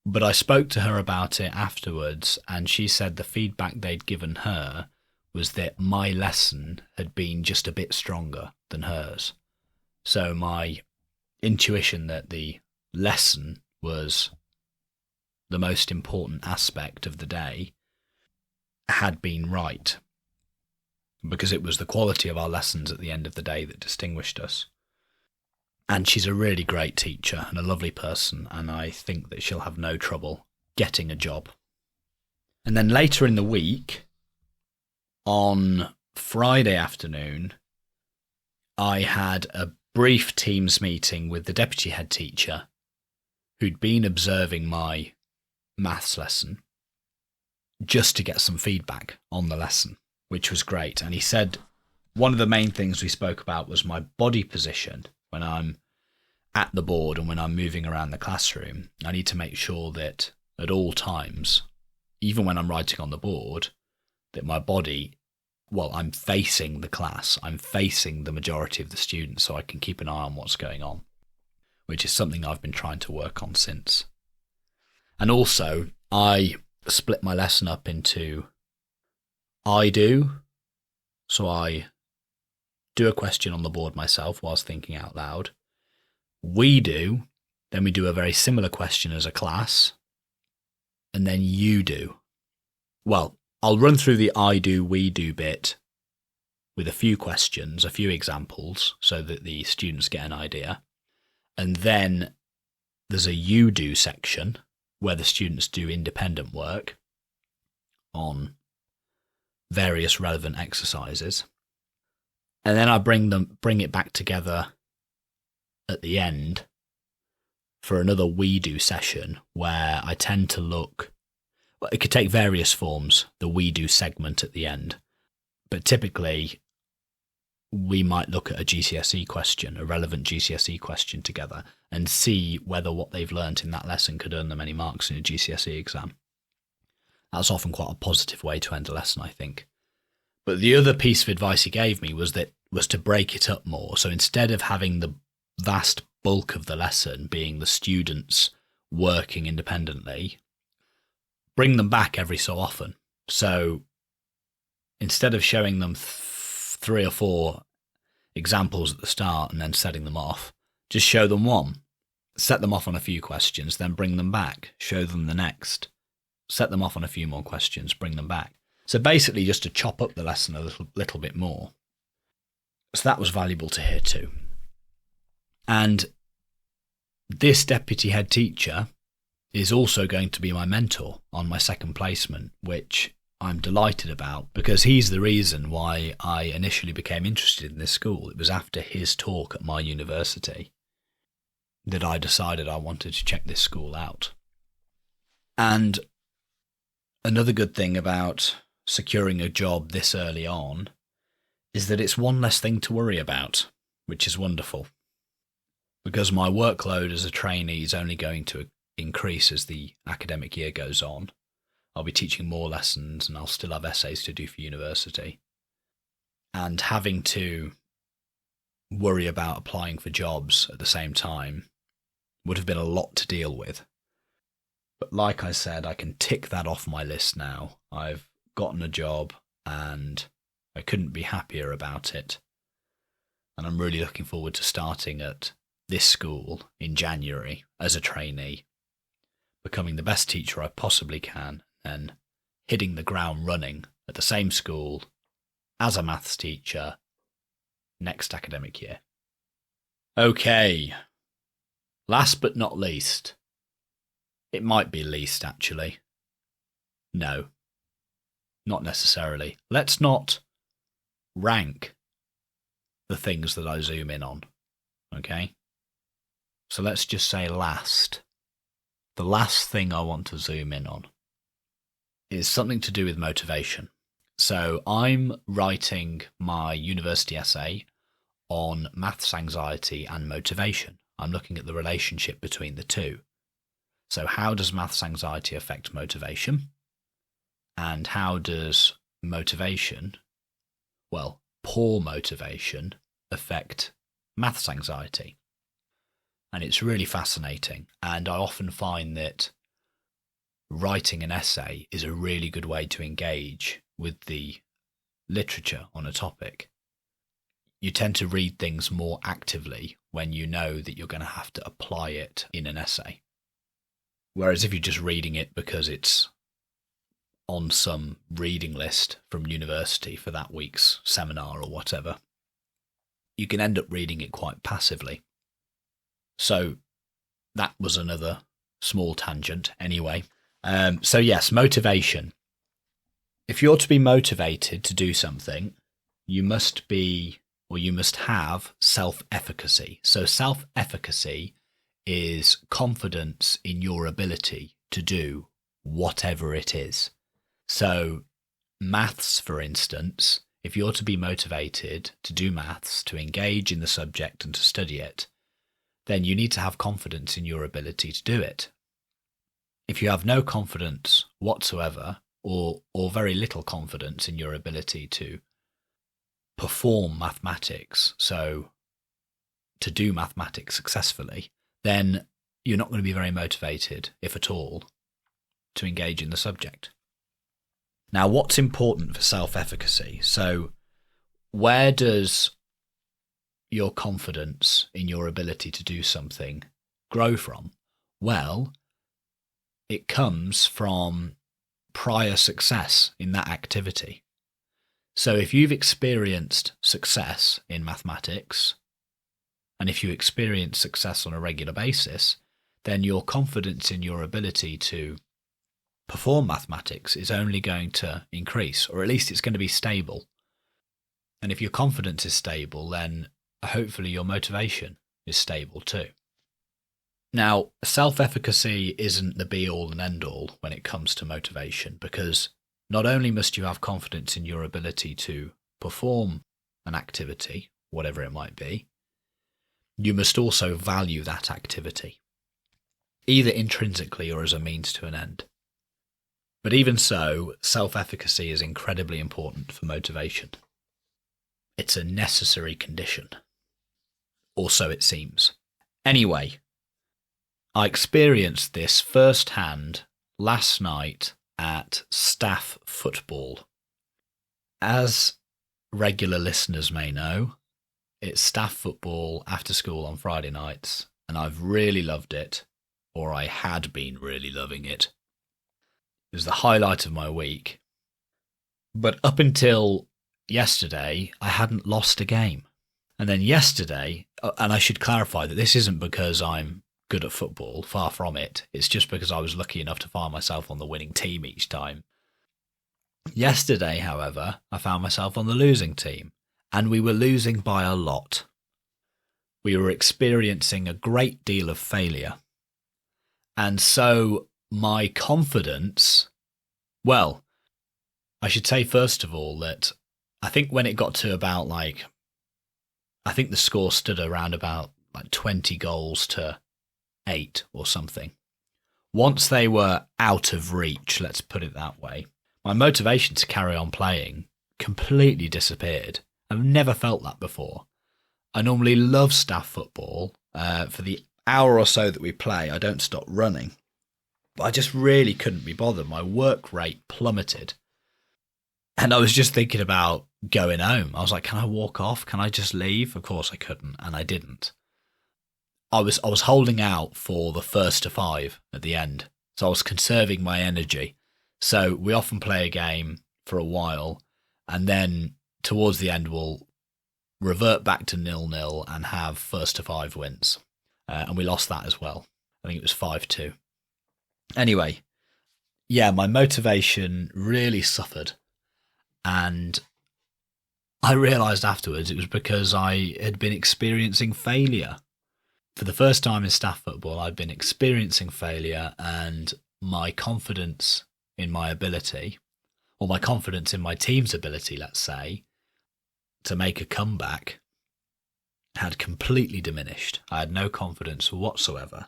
But I spoke to her about it afterwards, and she said the feedback they'd given her was that my lesson had been just a bit stronger than hers. So my intuition that the lesson was the most important aspect of the day had been right, because it was the quality of our lessons at the end of the day that distinguished us. And she's a really great teacher and a lovely person, and I think that she'll have no trouble getting a job. And then later in the week, on Friday afternoon, I had a brief Teams meeting with the deputy head teacher who'd been observing my maths lesson just to get some feedback on the lesson, which was great. And he said one of the main things we spoke about was my body position when I'm at the board and when I'm moving around the classroom. I need to make sure that at all times, even when I'm writing on the board, that my body, well, I'm facing the class, I'm facing the majority of the students, so I can keep an eye on what's going on, which is something I've been trying to work on since. And also, I split my lesson up into I do, so I do a question on the board myself whilst thinking out loud. We do, then we do a very similar question as a class, and then you do. Well, I'll run through the I do, we do bit with a few questions, a few examples, so that the students get an idea. And then there's a you do section where the students do independent work on various relevant exercises. And then I bring it back together at the end for another we do session where I tend to look, well, it could take various forms, the we do segment at the end, but typically we might look at a GCSE question, a relevant GCSE question together, and see whether what they've learnt in that lesson could earn them any marks in a GCSE exam. That's often quite a positive way to end a lesson, I think. But the other piece of advice he gave me was to break it up more. So instead of having the vast bulk of the lesson being the students working independently, bring them back every so often. So instead of showing them 3 or 4 examples at the start and then setting them off, just show them one. Set them off on a few questions, then bring them back. Show them the next. Set them off on a few more questions, bring them back. So basically just to chop up the lesson a little bit more. So that was valuable to hear too. And this deputy head teacher is also going to be my mentor on my second placement, which I'm delighted about because he's the reason why I initially became interested in this school. It was after his talk at my university that I decided I wanted to check this school out. And another good thing about securing a job this early on is that it's one less thing to worry about, which is wonderful. Because my workload as a trainee is only going to increase as the academic year goes on. I'll be teaching more lessons and I'll still have essays to do for university. And having to worry about applying for jobs at the same time would have been a lot to deal with. But like I said, I can tick that off my list now. I've gotten a job and I couldn't be happier about it. And I'm really looking forward to starting at this school in January as a trainee, becoming the best teacher I possibly can, and hitting the ground running at the same school as a maths teacher next academic year. Okay, last but not least. It might be least, actually. No, not necessarily. Let's not rank the things that I zoom in on, okay? So let's just say last. The last thing I want to zoom in on is something to do with motivation. So I'm writing my university essay on maths anxiety and motivation. I'm looking at the relationship between the two. So how does maths anxiety affect motivation? And how does motivation, well, poor motivation, affect maths anxiety? And it's really fascinating. And I often find that writing an essay is a really good way to engage with the literature on a topic. You tend to read things more actively when you know that you're going to have to apply it in an essay. Whereas if you're just reading it because it's on some reading list from university for that week's seminar or whatever, you can end up reading it quite passively. So that was another small tangent anyway. So yes, motivation. If you're to be motivated to do something, you must have self-efficacy. So self-efficacy is confidence in your ability to do whatever it is. So maths, for instance, if you're to be motivated to do maths, to engage in the subject and to study it, then you need to have confidence in your ability to do it. If you have no confidence whatsoever, or very little confidence in your ability to perform mathematics, so to do mathematics successfully, then you're not going to be very motivated, if at all, to engage in the subject. Now, what's important for self-efficacy? So where does your confidence in your ability to do something grow from? Well, it comes from prior success in that activity. So if you've experienced success in mathematics, and if you experience success on a regular basis, then your confidence in your ability to perform mathematics is only going to increase, or at least it's going to be stable. And if your confidence is stable, then hopefully your motivation is stable too. Now, self-efficacy isn't the be-all and end-all when it comes to motivation, because not only must you have confidence in your ability to perform an activity, whatever it might be, you must also value that activity, either intrinsically or as a means to an end. But even so, self-efficacy is incredibly important for motivation. It's a necessary condition, or so it seems. Anyway, I experienced this firsthand last night at staff football. As regular listeners may know, it's staff football after school on Friday nights, and I've really loved it, or I had been really loving it. It was the highlight of my week. But up until yesterday, I hadn't lost a game. And then yesterday, and I should clarify that this isn't because I'm good at football, far from it. It's just because I was lucky enough to find myself on the winning team each time. Yesterday, however, I found myself on the losing team, and we were losing by a lot. We were experiencing a great deal of failure. And so my confidence, well, I should say first of all that I think when it got to about I think the score stood around about 20 goals to 8 or something. Once they were out of reach, let's put it that way, my motivation to carry on playing completely disappeared. I've never felt that before. I normally love staff football. For the hour or so that we play, I don't stop running. But I just really couldn't be bothered. My work rate plummeted. And I was just thinking about going home. I was like, can I walk off? Can I just leave? Of course I couldn't, and I didn't. I was holding out for the first to 5 at the end. So I was conserving my energy. So we often play a game for a while, and then towards the end we'll revert back to 0-0 and have first to 5 wins. And we lost that as well. I think it was 5-2. Anyway, yeah, my motivation really suffered. And I realised afterwards it was because I had been experiencing failure. For the first time in staff football, I'd been experiencing failure, and my confidence in my ability, or my confidence in my team's ability, let's say, to make a comeback had completely diminished. I had no confidence whatsoever.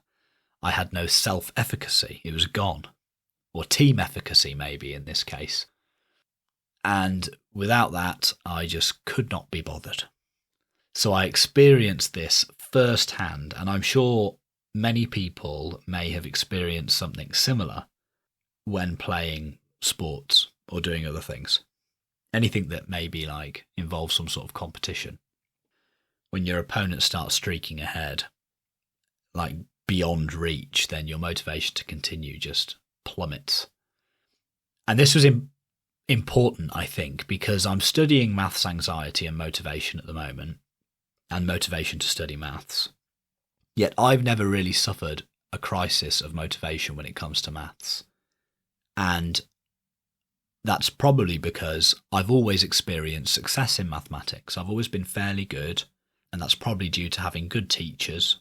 I had no self-efficacy. It was gone. Or team efficacy, maybe, in this case. And without that, I just could not be bothered. So I experienced this firsthand, and I'm sure many people may have experienced something similar when playing sports or doing other things. Anything that maybe like involves some sort of competition. When your opponent starts streaking ahead, like beyond reach, then your motivation to continue just plummets. And this was important, I think, because I'm studying maths anxiety and motivation at the moment, and motivation to study maths. Yet I've never really suffered a crisis of motivation when it comes to maths. And that's probably because I've always experienced success in mathematics. I've always been fairly good, and that's probably due to having good teachers.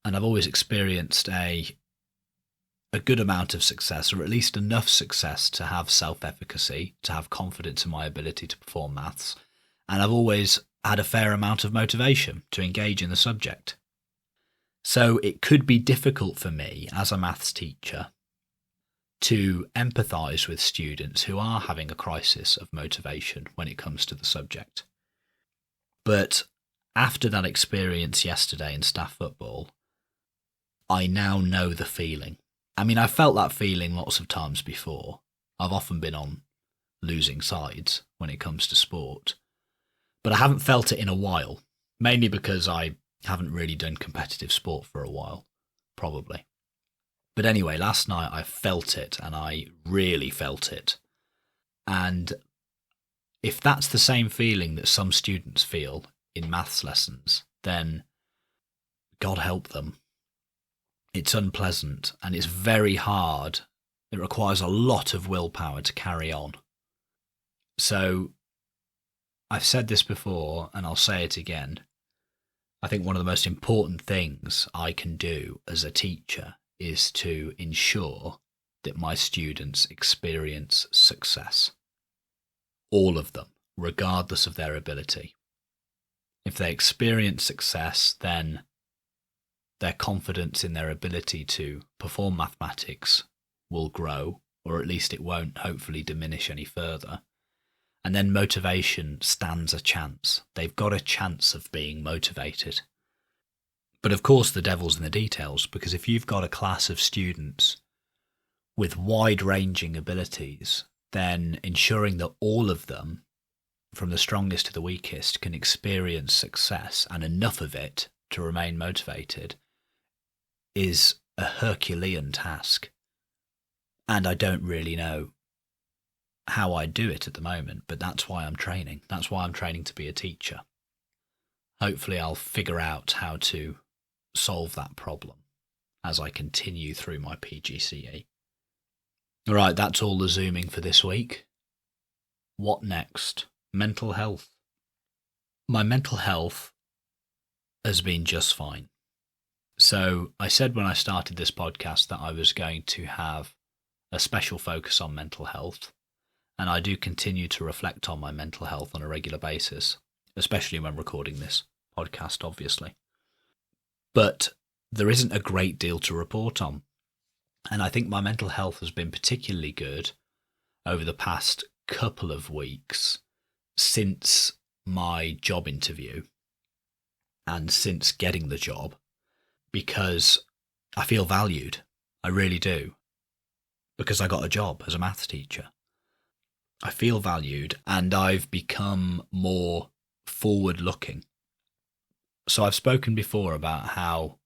And I've always experienced a good amount of success, or at least enough success to have self-efficacy, to have confidence in my ability to perform maths. And I've always had a fair amount of motivation to engage in the subject. So it could be difficult for me as a maths teacher to empathise with students who are having a crisis of motivation when it comes to the subject. But after that experience yesterday in staff football, I now know the feeling. I mean, I've felt that feeling lots of times before. I've often been on losing sides when it comes to sport. But I haven't felt it in a while, mainly because I haven't really done competitive sport for a while, probably. But anyway, last night I felt it, and I really felt it. And if that's the same feeling that some students feel in maths lessons, then God help them. It's unpleasant, and it's very hard. It requires a lot of willpower to carry on. So I've said this before, and I'll say it again. I think one of the most important things I can do as a teacher is to ensure that my students experience success. All of them, regardless of their ability. If they experience success, then their confidence in their ability to perform mathematics will grow, or at least it won't hopefully diminish any further. And then motivation stands a chance. They've got a chance of being motivated. But of course the devil's in the details, because if you've got a class of students with wide-ranging abilities, then ensuring that all of them, from the strongest to the weakest, can experience success and enough of it to remain motivated is a Herculean task. And I don't really know how I do it at the moment, but that's why I'm training. That's why I'm training to be a teacher. Hopefully I'll figure out how to solve that problem as I continue through my PGCE. All right, that's all the Zooming for this week. What next? Mental health. My mental health has been just fine. So I said when I started this podcast that I was going to have a special focus on mental health, and I do continue to reflect on my mental health on a regular basis, especially when recording this podcast, obviously. But there isn't a great deal to report on. And I think my mental health has been particularly good over the past couple of weeks since my job interview and since getting the job, because I feel valued. I really do. Because I got a job as a maths teacher. I feel valued, and I've become more forward-looking. So I've spoken before about how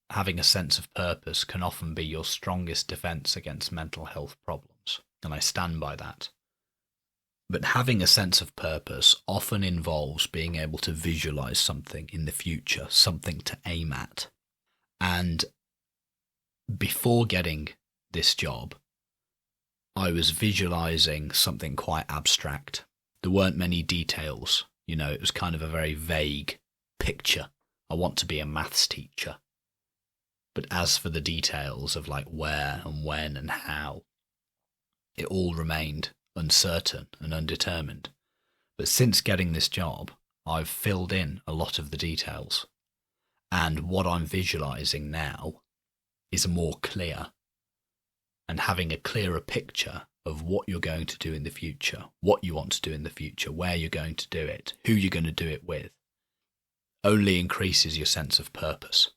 having a sense of purpose can often be your strongest defense against mental health problems, and I stand by that. But having a sense of purpose often involves being able to visualize something in the future, something to aim at. And before getting this job, I was visualizing something quite abstract. There weren't many details. It was kind of a very vague picture. I want to be a maths teacher. But as for the details of like where and when and how, it all remained uncertain and undetermined. But since getting this job, I've filled in a lot of the details. And what I'm visualising now is more clear. And having a clearer picture of what you're going to do in the future, what you want to do in the future, where you're going to do it, who you're going to do it with, only increases your sense of purpose.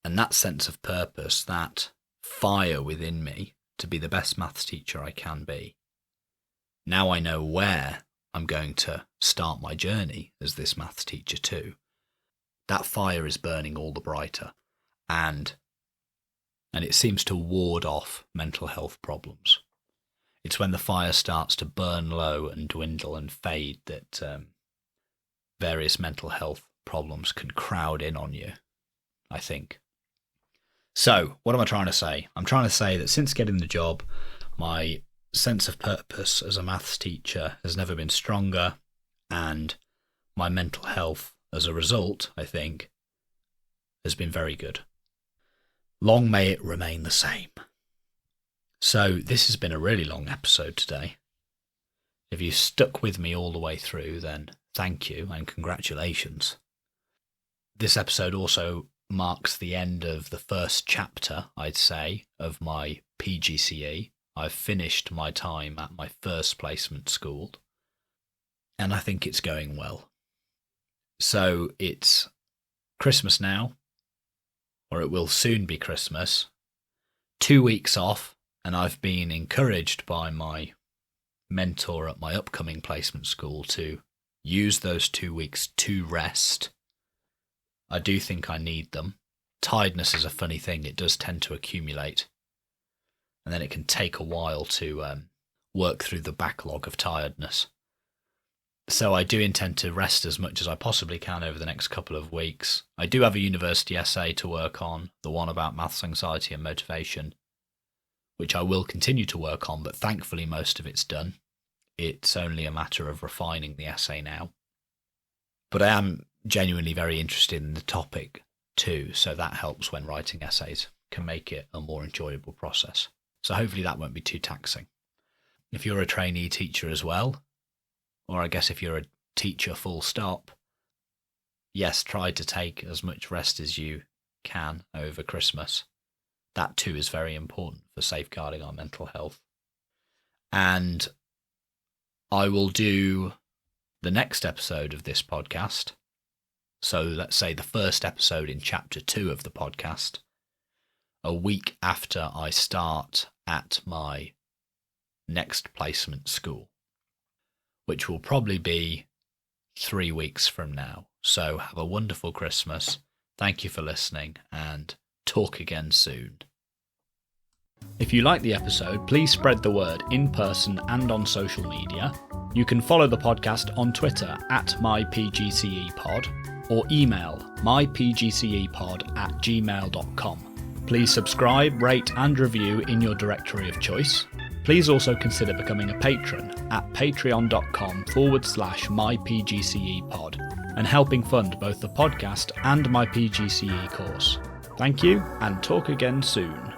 And that sense of purpose, that fire within me to be the best maths teacher I can be, now I know where I'm going to start my journey as this maths teacher too. That fire is burning all the brighter, and it seems to ward off mental health problems. It's when the fire starts to burn low and dwindle and fade that various mental health problems can crowd in on you, I think. So, what am I trying to say? I'm trying to say that since getting the job, my sense of purpose as a maths teacher has never been stronger, and my mental health as a result, I think, has been very good. Long may it remain the same. So this has been a really long episode today. If you stuck with me all the way through, then thank you and congratulations. This episode also marks the end of the first chapter, I'd say, of my PGCE. I've finished my time at my first placement school, and I think it's going well. So it's Christmas now, or it will soon be Christmas. 2 weeks off, and I've been encouraged by my mentor at my upcoming placement school to use those 2 weeks to rest. I do think I need them. Tiredness is a funny thing. It does tend to accumulate. And then it can take a while to work through the backlog of tiredness. So I do intend to rest as much as I possibly can over the next couple of weeks. I do have a university essay to work on, the one about maths anxiety and motivation, which I will continue to work on, but thankfully most of it's done. It's only a matter of refining the essay now. But I am genuinely very interested in the topic too, so that helps when writing essays, can make it a more enjoyable process. So hopefully that won't be too taxing. If you're a trainee teacher as well, or I guess if you're a teacher full stop, yes, try to take as much rest as you can over Christmas. That too is very important for safeguarding our mental health. And I will do the next episode of this podcast, so let's say the first episode in chapter 2 of the podcast, a week after I start at my next placement school, which will probably be 3 weeks from now. So have a wonderful Christmas. Thank you for listening, and talk again soon. If you like the episode, please spread the word in person and on social media. You can follow the podcast on Twitter at mypgcepod or email mypgcepod@gmail.com. Please subscribe, rate and review in your directory of choice. Please also consider becoming a patron at patreon.com/mypgcepod and helping fund both the podcast and my PGCE course. Thank you, and talk again soon.